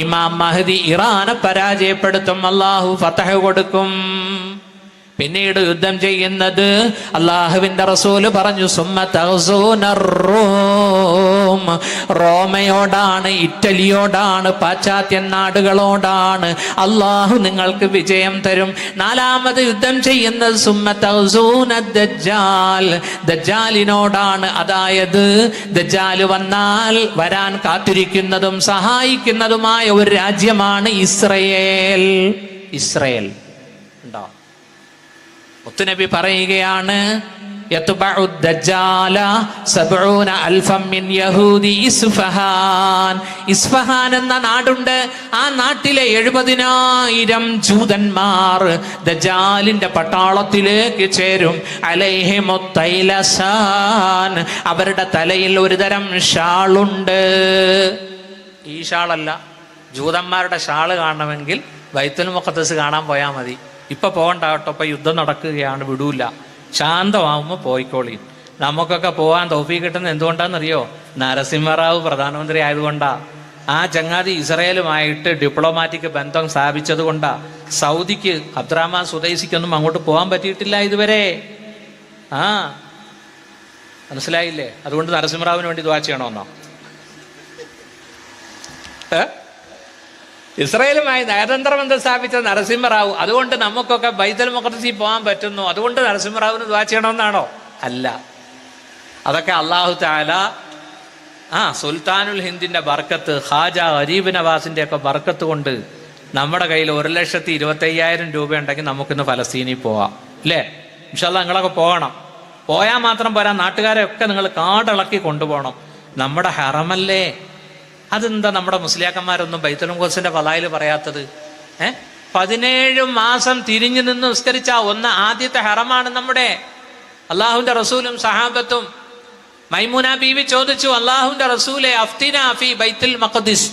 ഇമാം മഹ്ദി ഇറാനെ പരാജയപ്പെടുത്തും, അല്ലാഹു ഫതഹ് കൊടുക്കും. പിന്നീട് യുദ്ധം ചെയ്യുന്നത് അള്ളാഹുവിന്റെ റസൂല് പറഞ്ഞു, സുമ്മ തഹ്സൂന റൂം, റോമയോടാണ്, ഇറ്റലിയോടാണ്, പാശ്ചാത്യ നാടുകളോടാണ്. അള്ളാഹു നിങ്ങൾക്ക് വിജയം തരും. നാലാമത് യുദ്ധം ചെയ്യുന്നത് സുമ്മ തഹ്സൂന ദജ്ജാൽ, ദജ്ജാലിനോടാണ്. അതായത് ദജ്ജാല് വന്നാൽ വരാൻ കാത്തിരിക്കുന്നതും സഹായിക്കുന്നതുമായ ഒരു രാജ്യമാണ് ഇസ്രയേൽ. ഇസ്രയേൽ ഉണ്ടോ? മുത്തുനബി പറയുകയാണ്, യത്ബഉ ദജ്ജാല 70,000 മിൻ യഹൂദി ഇസ്ഫഹാൻ. ഇസ്ഫഹാൻ എന്ന നാടുണ്ട്. ആ നാട്ടിലെ 70,000 ജൂതന്മാർ ദജ്ജാലിന്റെ പട്ടാളത്തിലേക്ക് ചേരും. അലൈഹിമുത്തൈലസാൻ, അവരുടെ തലയിൽ ഒരു തരം ഷാളുണ്ട്. ഈ ഷാളല്ല, ജൂതന്മാരുടെ ഷാള് കാണണമെങ്കിൽ ബൈത്തുൽ മുഖദ്ദസ് കാണാൻ പോയാൽ മതി. ഇപ്പൊ പോകണ്ട കേട്ടോ, ഇപ്പൊ യുദ്ധം നടക്കുകയാണ്, വിടൂല. ശാന്തമാവുമ്പോൾ പോയിക്കോളി. നമുക്കൊക്കെ പോകാൻ തൗഫീഖ് കിട്ടുന്നത് എന്തുകൊണ്ടാണെന്നറിയോ? നരസിംഹറാവു പ്രധാനമന്ത്രി ആയതുകൊണ്ടാ. ആ ചങ്ങാതി ഇസ്രായേലുമായിട്ട് ഡിപ്ലോമാറ്റിക് ബന്ധം സ്ഥാപിച്ചത് കൊണ്ടാ. സൗദിക്ക് അബ്ദുറഹ്മാൻ സുദൈസിക്കൊന്നും അങ്ങോട്ട് പോകാൻ പറ്റിയിട്ടില്ല ഇതുവരെ. മനസ്സിലായില്ലേ? അതുകൊണ്ട് നരസിംഹറാവിന് വേണ്ടി ദുആ ചെയ്യണമെന്നോ? ഇസ്രായേലുമായി നയതന്ത്ര ബന്ധം സ്ഥാപിച്ച നരസിംഹറാവു, അതുകൊണ്ട് നമുക്കൊക്കെ ബൈത്തുൽ മുഖദ്ദസിൽ പോകാൻ പറ്റുന്നു, അതുകൊണ്ട് നരസിംഹറാവിന് ദുആ ചെയ്യണമെന്നാണോ? അല്ല. അതൊക്കെ അല്ലാഹു തആല സുൽത്താനുൽ ഹിന്ദിന്റെ ബർക്കത്ത്, ഖാജ ഗരീബ് നവാസിന്റെ ഒക്കെ ബർക്കത്ത് കൊണ്ട് നമ്മുടെ കയ്യിൽ 1,25,000 രൂപ ഉണ്ടെങ്കിൽ നമുക്കിന്ന് ഫലസ്തീനിൽ പോവാം, അല്ലേ? ഇൻഷാ അല്ലാഹ് നിങ്ങളൊക്കെ പോകണം. പോയാൽ മാത്രം പോരാ, നാട്ടുകാരെ ഒക്കെ നിങ്ങൾ കാടിളക്കി കൊണ്ടുപോകണം. നമ്മുടെ ഹറമല്ലേ? അതെന്താ നമ്മുടെ മുസ്ലിയാക്കന്മാരൊന്നും ബൈത്തുൽ മുഖദ്ദസിന്റെ ഫളായിൽ പറയാത്തത്? 17 മാസം തിരിഞ്ഞു നിന്ന് നിസ്കരിച്ച ആദ്യത്തെ ഹറമാണ് നമ്മുടെ. അള്ളാഹുവിന്റെ റസൂലും സഹാബത്തും. മൈമൂന ബീവി ചോദിച്ചു, അള്ളാഹുവിന്റെ റസൂലെ അഫ്തിന ഫീ ബൈത്തുൽ മഖ്ദിസ്,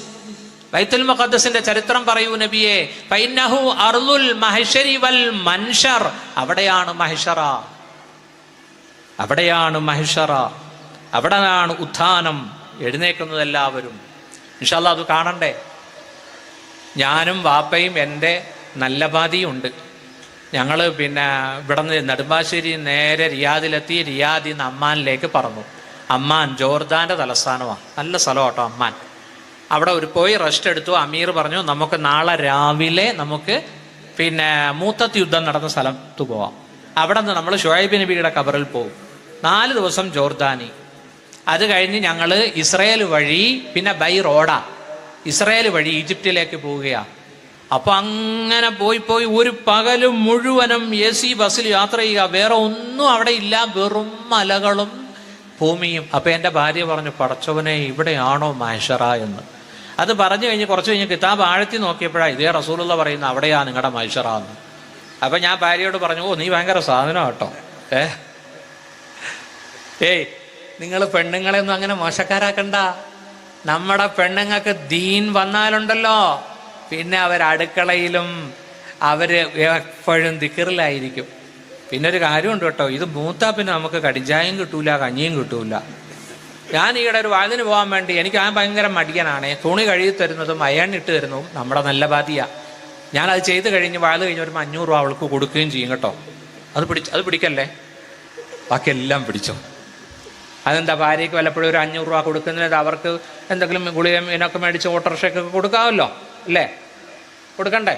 ബൈത്തുൽ മുഖദ്ദസിന്റെ ചരിത്രം പറയൂ നബിയെ. ഫഇന്നഹു അർളുൽ മഹ്ശരി വൽ മൻശർ, അവിടെയാണ് മഹ്ശറ, അവിടെയാണ് മഹ്ശറ, അവിടെയാണ് ഉത്ഥാനം, എഴുന്നേക്കുന്നത് എല്ലാവരും. ഇൻഷാ അല്ലാഹ് അത് കാണണ്ടേ? ഞാനും വാപ്പയും എൻ്റെ നല്ല പാതിയുണ്ട്. ഞങ്ങൾ പിന്നെ ഇവിടെ നിന്ന് നെടുമ്പാശ്ശേരി നേരെ റിയാദിലെത്തി. റിയാദിൽ നിന്ന് അമ്മാനിലേക്ക് പറന്നു. അമ്മാൻ ജോർദാന്റെ തലസ്ഥാനമാണ്, നല്ല സ്ഥലം കേട്ടോ അമ്മാൻ. അവിടെ പോയി റെസ്റ്റ് എടുത്തു. അമീർ പറഞ്ഞു നമുക്ക് നാളെ രാവിലെ നമുക്ക് പിന്നെ മൂത്തത്ത് യുദ്ധം നടന്ന സ്ഥലത്ത് പോവാം. അവിടെ നിന്ന് നമ്മൾ ഷുഐബ് നബിയുടെ ഖബറിൽ പോകും. 4 ദിവസം ജോർദാനി. അത് കഴിഞ്ഞ് ഞങ്ങൾ ഇസ്രയേൽ വഴി, പിന്നെ ബൈ റോഡാ, ഇസ്രയേൽ വഴി ഈജിപ്തിലേക്ക് പോവുകയാണ്. അപ്പൊ അങ്ങനെ പോയി ഒരു പകല് മുഴുവനും AC ബസ്സിൽ യാത്ര ചെയ്യുക. വേറെ ഒന്നും അവിടെ ഇല്ല, വെറും മലകളും ഭൂമിയും. അപ്പൊ എൻ്റെ ഭാര്യ പറഞ്ഞു, പടച്ചവനെ ഇവിടെയാണോ മഹ്ശറ എന്ന്. അത് പറഞ്ഞു കഴിഞ്ഞ് കുറച്ച് കഴിഞ്ഞ് കിതാബ് ആഴത്തി നോക്കിയപ്പോഴാണ് ഇതേ റസൂലുള്ള പറയുന്നത് അവിടെയാ നിങ്ങളുടെ മഹ്ശറ എന്ന്. അപ്പൊ ഞാൻ ഭാര്യയോട് പറഞ്ഞു, നീ ഭയങ്കര സാധനം കേട്ടോ. ഏയ് നിങ്ങൾ പെണ്ണുങ്ങളെയൊന്നും അങ്ങനെ മോശക്കാരാക്കണ്ട. നമ്മുടെ പെണ്ണുങ്ങൾക്ക് ദീൻ വന്നാലുണ്ടല്ലോ പിന്നെ അടുക്കളയിലും എപ്പോഴും ദിക്റിലായിരിക്കും. പിന്നെ ഒരു കാര്യമുണ്ട് കേട്ടോ, ഇത് മൂത്താ പിന്നെ നമുക്ക് കടിഞ്ചായും കിട്ടൂല, കഞ്ഞിയും കിട്ടൂല. ഞാൻ ഈയിടെ ഒരു വാതിന് പോകാൻ വേണ്ടി, എനിക്ക് ഭയങ്കര മടിയനാണ്. തുണി കഴുകി തരുന്നതും അയണിട്ട് തരുന്നതും നമ്മുടെ നല്ല ബാധ്യ. ഞാനത് ചെയ്ത് കഴിഞ്ഞ് വാത് കഴിഞ്ഞ് ഒരു 500 രൂപ അവൾക്ക് കൊടുക്കുകയും ചെയ്യും കേട്ടോ. അത് പിടിക്കല്ലേ, ബാക്കിയെല്ലാം പിടിച്ചോ. അതെന്താ, ഭാര്യയ്ക്ക് വല്ലപ്പോഴും ഒരു 500 രൂപ കൊടുക്കുന്നതിന് അവർക്ക് എന്തെങ്കിലും ഗുളികയും ഇതിനൊക്കെ മേടിച്ച് ഓട്ടോറിക്ഷയ്ക്കൊക്കെ കൊടുക്കാമല്ലോ, അല്ലേ? കൊടുക്കണ്ടേ?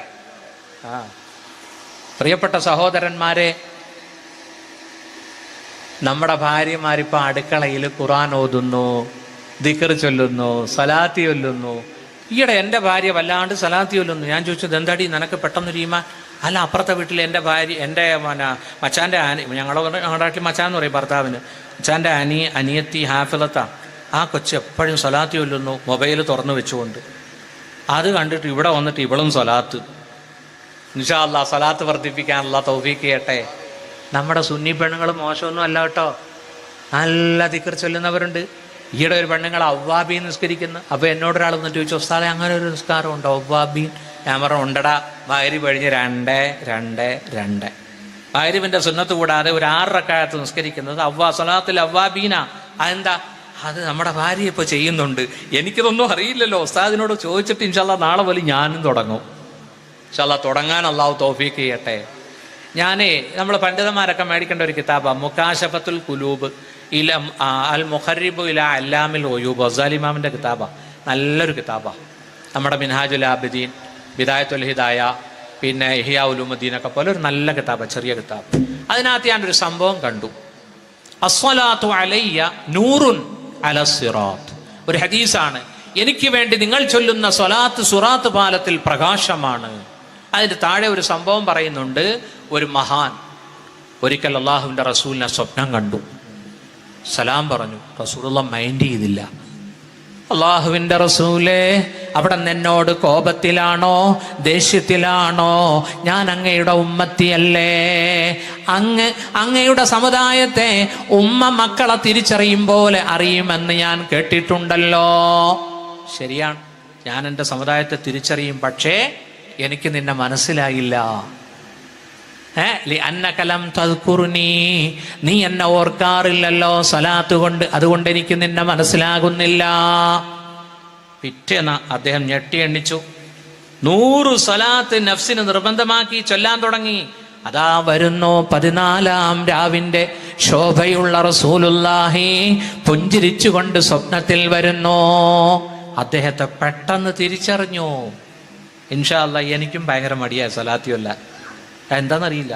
പ്രിയപ്പെട്ട സഹോദരന്മാരെ, നമ്മുടെ ഭാര്യമാരിപ്പോൾ അടുക്കളയിൽ ഖുർആൻ ഓതുന്നു, ദിക്ർ ചൊല്ലുന്നു, സലാത്തി ചൊല്ലുന്നു. ഈയിടെ എൻ്റെ ഭാര്യ വല്ലാണ്ട് സലാത്തി ചൊല്ലുന്നു. ഞാൻ ചോദിച്ചത് എന്താടി നിനക്ക് പെട്ടെന്ന് ഈമാൻ? അല്ല, അപ്പുറത്തെ വീട്ടിൽ എൻ്റെ ഭാര്യ, എൻ്റെ മച്ചാൻ്റെ ഞങ്ങളുടെ നാട്ടിൽ മച്ചാന്ന് പറയും ഭർത്താവിന്, മച്ചാൻ്റെ അനിയത്തി ഹാഫിളത്താ. ആ കൊച്ച് എപ്പോഴും സലാത്തി ചൊല്ലുന്നു, മൊബൈൽ തുറന്നു വെച്ചുകൊണ്ട്. അത് കണ്ടിട്ട് ഇവിടെ വന്നിട്ട് ഇവളും സലാത്ത്. ഇൻഷാ അല്ലാഹ് സലാത്ത് വർദ്ധിപ്പിക്കാനുള്ള തൗഫീഖ് ചെയ്യട്ടെ. നമ്മുടെ സുന്നി പെണ്ണുങ്ങൾ മോശമൊന്നും അല്ല കേട്ടോ, നല്ല ദിക്ർ ചൊല്ലുന്നവരുണ്ട്. ഈയിടെ ഒരു പെണ്ണുങ്ങൾ അവ്വാബീൻ നിസ്കരിക്കുന്നു. അപ്പോൾ എന്നോടൊരാൾ വന്നിട്ട് ചോദിച്ചു, ഉസ്താദേ അങ്ങനെ ഒരു നിസ്കാരം ഉണ്ടോ അവ്വാബീൻ? ഞാൻ പറഞ്ഞു, ഉണ്ടടാ. മഗ്‌രിബ് കഴിഞ്ഞ് 2-2-2 മഗ്‌രിബിന്റെ സുന്നത്ത് കൂടാതെ ഒരു 6 റക്അത്ത് നിസ്കരിക്കുന്നത് സലാത്തുൽ അവ്വാബീന. അതെന്താ? അത് നമ്മുടെ ഭാര്യ ഇപ്പോൾ ചെയ്യുന്നുണ്ട്. എനിക്കിതൊന്നും അറിയില്ലല്ലോ. ഉസ്താദിനോട് ചോദിച്ചിട്ട് ഇൻഷാ അല്ലാഹ് നാളെ പോലെ ഞാനും തുടങ്ങും. ഇൻഷാ അല്ലാഹ് തുടങ്ങാൻ അല്ലാഹു തൗഫീഖ് ചെയ്യട്ടെ. നമ്മൾ പണ്ഡിതന്മാരൊക്കെ മേടിക്കേണ്ട ഒരു കിതാബാണ് മുകാശഫത്തുൽ ഖുലൂബ് അൽ മുഖറിബു ഇലാ അല്ലാമിൽ ഒയൂബ്. ഗസാലി ഇമാമിന്റെ കിതാബാണ്, നല്ലൊരു കിതാബാണ്. നമ്മുടെ മിൻഹാജുൽ ആബിദീൻ, ബിദായത്തുൽ ഹിദായ, പിന്നെ ഇഹ്യാ ഉലൂമുദ്ദീനൊക്കെ പോലെ ഒരു നല്ല കിതാബ്, ചെറിയ കിതാബ്. അതിനകത്ത് ഞാനൊരു സംഭവം കണ്ടു. അസ്സലാത്തു അലയ്യ നൂറുൻ അലസ്സിറാത്ത്. ഒരു ഹദീസാണ്, എനിക്ക് വേണ്ടി നിങ്ങൾ ചൊല്ലുന്ന സ്വലാത്ത് സുറാത്ത് പാലത്തിൽ പ്രകാശമാണ്. അതിൻ്റെ താഴെ ഒരു സംഭവം പറയുന്നുണ്ട്. ഒരു മഹാൻ ഒരിക്കൽ അള്ളാഹുവിൻ്റെ റസൂലിനെ സ്വപ്നം കണ്ടു. സലാം പറഞ്ഞു. റസൂലുള്ള മൈൻഡ് ചെയ്തില്ല. അള്ളാഹുവിൻ്റെ റസൂലേ, അവിടെ എന്നോട് കോപത്തിലാണോ ദേഷ്യത്തിലാണോ? ഞാൻ അങ്ങയുടെ ഉമ്മത്തിയല്ലേ. അങ്ങയുടെ സമുദായത്തെ ഉമ്മ മക്കളെ തിരിച്ചറിയും പോലെ അറിയുമെന്ന് ഞാൻ കേട്ടിട്ടുണ്ടല്ലോ. ശരിയാണ്, ഞാൻ എൻ്റെ സമുദായത്തെ തിരിച്ചറിയും, പക്ഷേ എനിക്ക് നിന്നെ മനസ്സിലായില്ല. അന്നകലം തദ്കുർനി, നീ എന്നെ ഓർക്കാറില്ലല്ലോ സ്വലാത്ത് കൊണ്ട്, അതുകൊണ്ട് എനിക്ക് നിന്നെ മനസ്സിലാകുന്നില്ല. പിറ്റേന്ന് അദ്ദേഹം ഞെട്ടി എണ്ണിച്ചു. 100 സ്വലാത്ത് നഫ്സിന് നിർബന്ധമാക്കി ചൊല്ലാൻ തുടങ്ങി. അതാ വരുന്നു 14-ാം രാവിന്റെ ശോഭയുള്ള റസൂലുള്ളാഹി പുഞ്ചിരിച്ചുകൊണ്ട് സ്വപ്നത്തിൽ വരുന്നു. അദ്ദേഹത്തെ പെട്ടെന്ന് തിരിച്ചറിഞ്ഞു. ഇൻഷാ അല്ലാഹ് എനിക്കും ഭയങ്കര മടിയാ സ്വലാത്തിയല്ല. എന്താണെന്നറിയില്ല,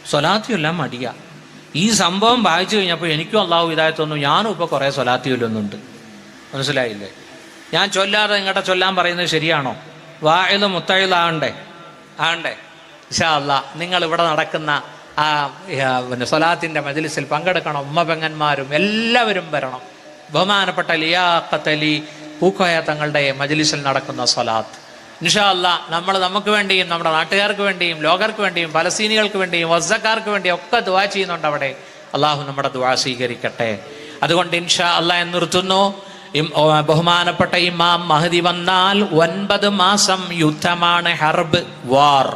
സ്വലാത്തിയല്ല മടിയാ. ഈ സംഭവം വായിച്ചു കഴിഞ്ഞപ്പോൾ എനിക്കും അള്ളാഹു ഹിദായത്ത് തന്നു. ഞാനും ഇപ്പോൾ കുറേ സ്വലാത്തി ചൊല്ലുന്നുണ്ട്. മനസ്സിലായില്ലേ? ഞാൻ ചൊല്ലാതെ ഇങ്ങോട്ട് ചൊല്ലാൻ പറയുന്നത് ശരിയാണോ? വാഇദ് മുത്തഇദ് ആകണ്ടേ? ഇൻഷാ അല്ലാഹ് നിങ്ങൾ ഇവിടെ നടക്കുന്ന ആ സ്വലാത്തിൻ്റെ മജ്ലിസിൽ പങ്കെടുക്കണം. ഉമ്മ പെങ്ങന്മാരും എല്ലാവരും വരണം. ബഹുമാനപ്പെട്ട ലിയാഖത്ത് അലി പൂക്കോയ തങ്ങളുടെ മജ്ലിസിൽ നടക്കുന്ന സ്വലാത്ത് ഇൻഷാ അല്ലാഹ് നമ്മൾ നമുക്ക് വേണ്ടിയും നമ്മുടെ നാട്ടുകാർക്ക് വേണ്ടിയും ലോകർക്ക് വേണ്ടിയും പലസ്തീനികൾക്ക് വേണ്ടിയും വസ്സക്കാർക്ക് വേണ്ടിയും ഒക്കെ ദുആ ചെയ്യുന്നുണ്ട് അവിടെ. അള്ളാഹു നമ്മുടെ ദുആ സ്വീകരിക്കട്ടെ. അതുകൊണ്ട് ഇൻഷാ അല്ലാഹ് നിർത്തുന്നു. ബഹുമാനപ്പെട്ട ഇമാം മഹ്ദി വന്നാൽ 9 മാസം യുദ്ധമാണ്, ഹർബ്, വാർ.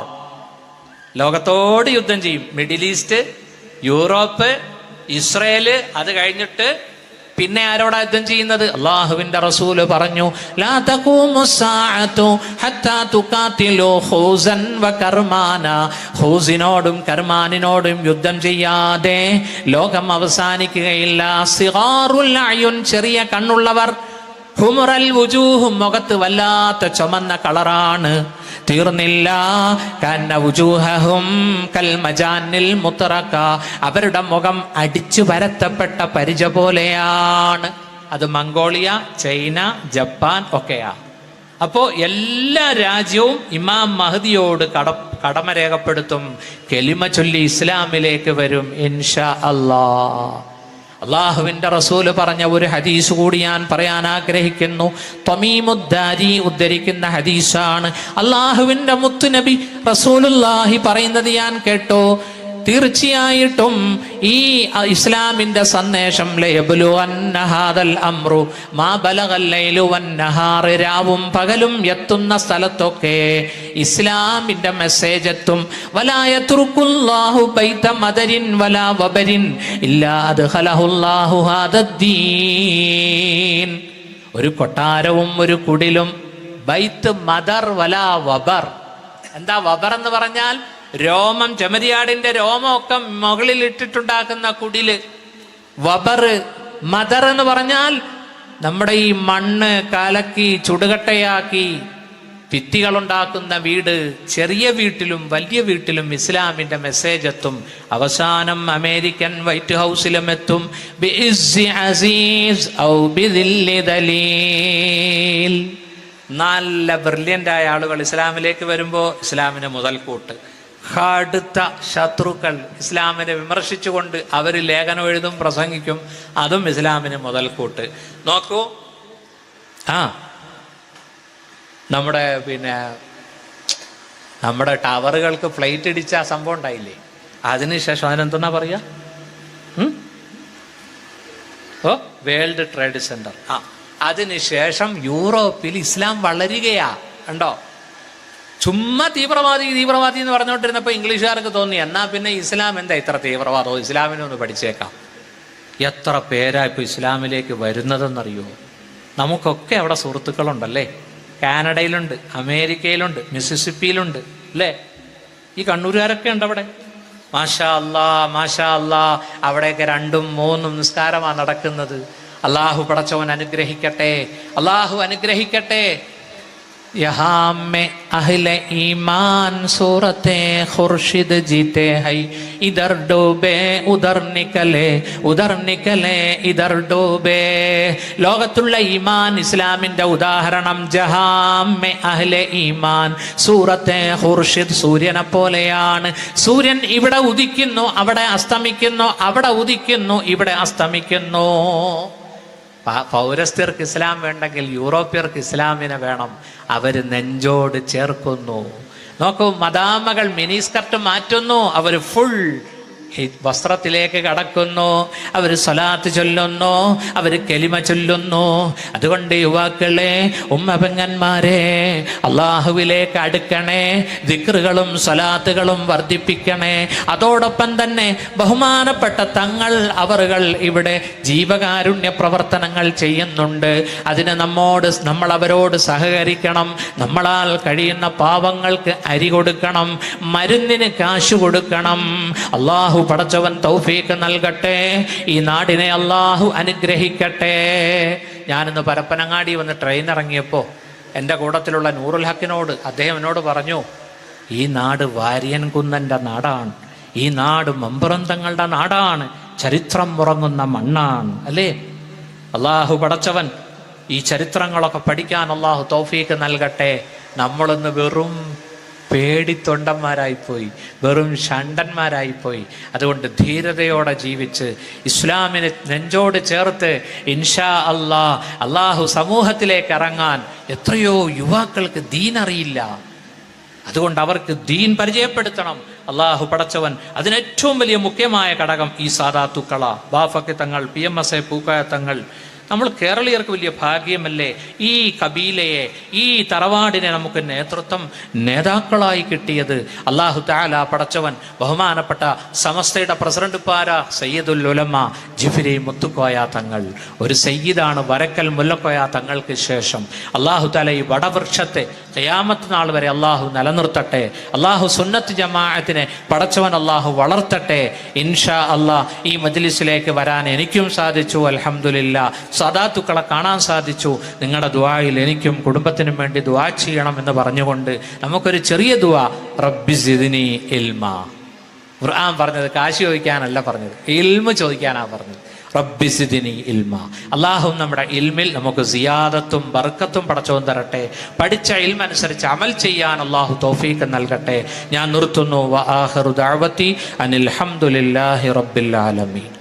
ലോകത്തോട് യുദ്ധം ചെയ്യും. Middle east, Europe, Israel. അത് കഴിഞ്ഞിട്ട് പിന്നെ ആരോടാ യുദ്ധം ചെയ്യുന്നത്? അള്ളാഹുവിന്റെ റസൂല് പറഞ്ഞു, ലാ തഖൂമു സ്സാഅതു ഹത്താ തുഖാതിലു ഖൂസൻ വകർമാന. ഖൂസിനോടും കർമാനിനോടും യുദ്ധം ചെയ്യാതെ ലോകം അവസാനിക്കുകയില്ല. സിഗാറുൽ അയുൻ, ചെറിയ കണ്ണുള്ളവർ. ഹുമറൽ വുജൂഹ്, മുഖത്ത് വല്ലാത്ത ചുമന്ന കളറാണ്. തീർന്നില്ല. കന്ന വുജൂഹഹും കൽ മജാനിൽ മുത്തറക, അവരുടെ മുഖം അടിച്ചു പരത്തപ്പെട്ട പരിച പോലെയാണ്. അത് മംഗോളിയ, ചൈന, ജപ്പാൻ ഒക്കെയാ. അപ്പോ എല്ലാ രാജ്യവും ഇമാം മഹ്ദിയോട് കടമ രേഖപ്പെടുത്തും. കെലിമ ചൊല്ലി ഇസ്ലാമിലേക്ക് വരും ഇൻഷാ അല്ലാഹ്. അള്ളാഹുവിന്റെ റസൂല് പറഞ്ഞ ഒരു ഹദീസ് കൂടി ഞാൻ പറയാൻ ആഗ്രഹിക്കുന്നു. തമീമുദ്ദാരി ഉദ്ധരിക്കുന്ന ഹദീസാണ്. അള്ളാഹുവിന്റെ മുത്തുനബി റസൂലുള്ളാഹി പറയുന്നത് ഞാൻ കേട്ടു. തീർച്ചയായിട്ടും ഈ ഇസ്ലാമിന്റെ സന്ദേശം രാവും പകലും എത്തുന്ന സ്ഥലത്തൊക്കെ ഇസ്ലാമിന്റെ മെസ്സേജ് എത്തും. ഒരു കൊട്ടാരവും ഒരു കുടിലും ബൈത്ത് മദർ വലാ വബർ. എന്താ വബർ എന്ന് പറഞ്ഞാൽ? രോമം, ചെമ്മരിയാടിന്റെ രോമമൊക്കെ മുകളിൽ ഇട്ടിട്ടുണ്ടാക്കുന്ന കുടില്. വബർ. മദർ എന്ന് പറഞ്ഞാൽ നമ്മുടെ ഈ മണ്ണ് കലക്കി ചുടുകട്ടയാക്കി ഭിത്തികളുണ്ടാക്കുന്ന വീട്. ചെറിയ വീട്ടിലും വലിയ വീട്ടിലും ഇസ്ലാമിന്റെ മെസ്സേജ് എത്തും. അവസാനം അമേരിക്കൻ വൈറ്റ് ഹൗസിലും എത്തും. നല്ല ബ്രില്യൻ്റ് ആയ ആളുകൾ ഇസ്ലാമിലേക്ക് വരുമ്പോൾ ഇസ്ലാമിന് മുതൽക്കൂട്ട്. കടുത്ത ശത്രുക്കൾ ഇസ്ലാമിനെ വിമർശിച്ചുകൊണ്ട് അവർ ലേഖനം എഴുതും, പ്രസംഗിക്കും. അതും ഇസ്ലാമിന് മുതൽക്കൂട്ട്. നോക്കൂ, നമ്മുടെ ടവറുകൾക്ക് ഫ്ലൈറ്റ് ഇടിച്ച സംഭവം ഉണ്ടായില്ലേ? അതിനുശേഷം അതിനെന്തെന്നാ പറയാ? World trade centre. അതിനുശേഷം യൂറോപ്പിൽ ഇസ്ലാം വളരുകയാ. ഉണ്ടോ? ചുമ്മാ തീവ്രവാദി എന്ന് പറഞ്ഞുകൊണ്ടിരുന്നപ്പോൾ ഇംഗ്ലീഷുകാർക്ക് തോന്നി, എന്നാ പിന്നെ ഇസ്ലാം എന്താ ഇത്ര തീവ്രവാദമോ, ഇസ്ലാമിനൊന്ന് പഠിച്ചേക്കാം. എത്ര പേരാ ഇപ്പൊ ഇസ്ലാമിലേക്ക് വരുന്നതെന്നറിയോ? നമുക്കൊക്കെ അവിടെ സുഹൃത്തുക്കളുണ്ടല്ലേ. കാനഡയിലുണ്ട്, അമേരിക്കയിലുണ്ട്, മിസിസിപ്പിയിലുണ്ട്, അല്ലേ? ഈ കണ്ണൂരുകാരൊക്കെ ഉണ്ട് അവിടെ. മാഷാ അല്ലാ. അവിടെയൊക്കെ 2ഉം 3ഉം നിസ്കാരമാണ് നടക്കുന്നത്. അള്ളാഹു പടച്ചവൻ അനുഗ്രഹിക്കട്ടെ. यहाँ में अहले ईमान सूरते खुर्शिद जीते है, इधर डूबे उधर निकले, उधर निकले इधर डूबे. ലോകത്തുള്ള ഈമാൻ ഇസ്ലാമിന്റെ ഉദാഹരണം ജഹാമെ അഹ്ലെ ഈമാൻ സൂറത്തെ ഖുർഷിദ് സൂര്യനെ പോലെയാണ്. സൂര്യൻ ഇവിടെ ഉദിക്കുന്നു, അവിടെ അസ്തമിക്കുന്നു, അവിടെ ഉദിക്കുന്നു, ഇവിടെ അസ്തമിക്കുന്നു. പൗരസ്ത്യർക്ക് ഇസ്ലാം വേണ്ടെങ്കിൽ യൂറോപ്യർക്ക് ഇസ്ലാമിനെ വേണം. അവര് നെഞ്ചോട് ചേർക്കുന്നു. നോക്കൂ, മദാമകൾ മിനിസ്കർട്ട് മാറ്റുന്നു, അവര് ഫുൾ വസ്ത്രത്തിലേക്ക് കടക്കുന്നു, അവർ സ്വലാത്ത് ചൊല്ലുന്നു, അവർ കലിമ ചൊല്ലുന്നു. അതുകൊണ്ട് യുവാക്കളെ, ഉമ്മപെങ്ങന്മാരെ, അള്ളാഹുവിലേക്ക് അടുക്കണേ, ദിക്റുകളും സ്വലാത്തുകളും വർദ്ധിപ്പിക്കണേ. അതോടൊപ്പം തന്നെ ബഹുമാനപ്പെട്ട തങ്ങൾ അവറുകൾ ഇവിടെ ജീവകാരുണ്യ പ്രവർത്തനങ്ങൾ ചെയ്യുന്നുണ്ട്. അതിന് നമ്മൾ അവരോട് സഹകരിക്കണം. നമ്മളാൽ കഴിയുന്ന പാവങ്ങൾക്ക് അരി കൊടുക്കണം, മരുന്നിന് കാശ് കൊടുക്കണം. അള്ളാഹു പടച്ചവൻ തൗഫീഖ് നൽകട്ടെ. ഈ നാടിനെ അള്ളാഹു അനുഗ്രഹിക്കട്ടെ. ഞാനിന്ന് പരപ്പനങ്ങാടി വന്ന് ട്രെയിൻ ഇറങ്ങിയപ്പോൾ എൻ്റെ കൂട്ടത്തിലുള്ള നൂറുൽ ഹക്കിനോട് അദ്ദേഹം എന്നോട് പറഞ്ഞു, ഈ നാട് വാര്യൻ കുന്നൻ്റെ നാടാണ്, ഈ നാട് മമ്പുറന്തങ്ങളുടെ നാടാണ്, ചരിത്രം ഉറങ്ങുന്ന മണ്ണാണ് അല്ലേ. അള്ളാഹു പടച്ചവൻ ഈ ചരിത്രങ്ങളൊക്കെ പഠിക്കാൻ അള്ളാഹു തൗഫീഖ് നൽകട്ടെ. നമ്മളൊന്ന് വെറും പേടിത്തൊണ്ടന്മാരായിപ്പോയി, വെറും ഷണ്ടന്മാരായിപ്പോയി. അതുകൊണ്ട് ധീരതയോടെ ജീവിച്ച് ഇസ്ലാമിനെ നെഞ്ചോട് ചേർത്ത് ഇൻഷാ അള്ളാഹു സമൂഹത്തിലേക്ക് ഇറങ്ങാൻ എത്രയോ യുവാക്കൾക്ക് ദീൻ അറിയില്ല. അതുകൊണ്ട് അവർക്ക് ദീൻ പരിചയപ്പെടുത്തണം. അള്ളാഹു പടച്ചവൻ അതിനേറ്റവും വലിയ മുഖ്യമായ ഘടകം ഈ സാദാത്തുക്കള, ബാഫക്ക് തങ്ങൾ, PMSA പൂക്കായ തങ്ങൾ. നമ്മൾ കേരളീയർക്ക് വലിയ ഭാഗ്യമല്ലേ ഈ കബീലയെ, ഈ തറവാടിനെ നമുക്ക് നേതാക്കളായി കിട്ടിയത്. അല്ലാഹു തആല പടച്ചവൻ ബഹുമാനപ്പെട്ട സമസ്തയുടെ പ്രസിഡന്റ് പാര സയ്യിദുൽ ഉലമ ജിഫ്രി മുത്തുക്കോയ തങ്ങൾ, ഒരു സയ്യിദാണ് വരക്കൽ മുല്ലക്കോയ തങ്ങൾക്ക് ശേഷം. അല്ലാഹു തആല ഈ വടവൃക്ഷത്തെ ഖിയാമത്ത് നാൾ വരെ അല്ലാഹു നിലനിർത്തട്ടെ. അല്ലാഹു സുന്നത്ത് ജമാഅത്തിനെ പടച്ചവൻ അല്ലാഹു വളർത്തട്ടെ. ഇൻഷാ അല്ലാഹ് ഈ മജ്ലിസിലേക്ക് വരാൻ എനിക്കും സാധിച്ചു, അൽഹംദുലില്ലാഹ്. സദാത്തുക്കളെ കാണാൻ സാധിച്ചു. നിങ്ങളുടെ ദുആയിൽ എനിക്കും കുടുംബത്തിനും വേണ്ടി ദുആ ചെയ്യണം എന്ന് പറഞ്ഞുകൊണ്ട് നമുക്കൊരു ചെറിയ ദുആ, റബ്ബി സിദ്നി ഇൽമാ. ഖുർആൻ പറഞ്ഞത് കാശ് ചോദിക്കാനല്ല പറഞ്ഞത്, ഇൽമ ചോദിക്കാനാണ് പറഞ്ഞത്. റബ്ബി സിദ്നി ഇൽമാ. അല്ലാഹു നമ്മുടെ ഇൽമിൽ നമുക്ക് സിയാദത്തും ബർക്കത്തും പടച്ചവൻ തരട്ടെ. പഠിച്ച ഇൽമ അനുസരിച്ച് അമൽ ചെയ്യാൻ അല്ലാഹു തൗഫീഖ് നൽകട്ടെ. ഞാൻ നിർത്തുന്നു. വ ആഖിറു ദഅവതി അനിൽ ഹംദുലില്ലാഹി റബ്ബിൽ ആലമീൻ.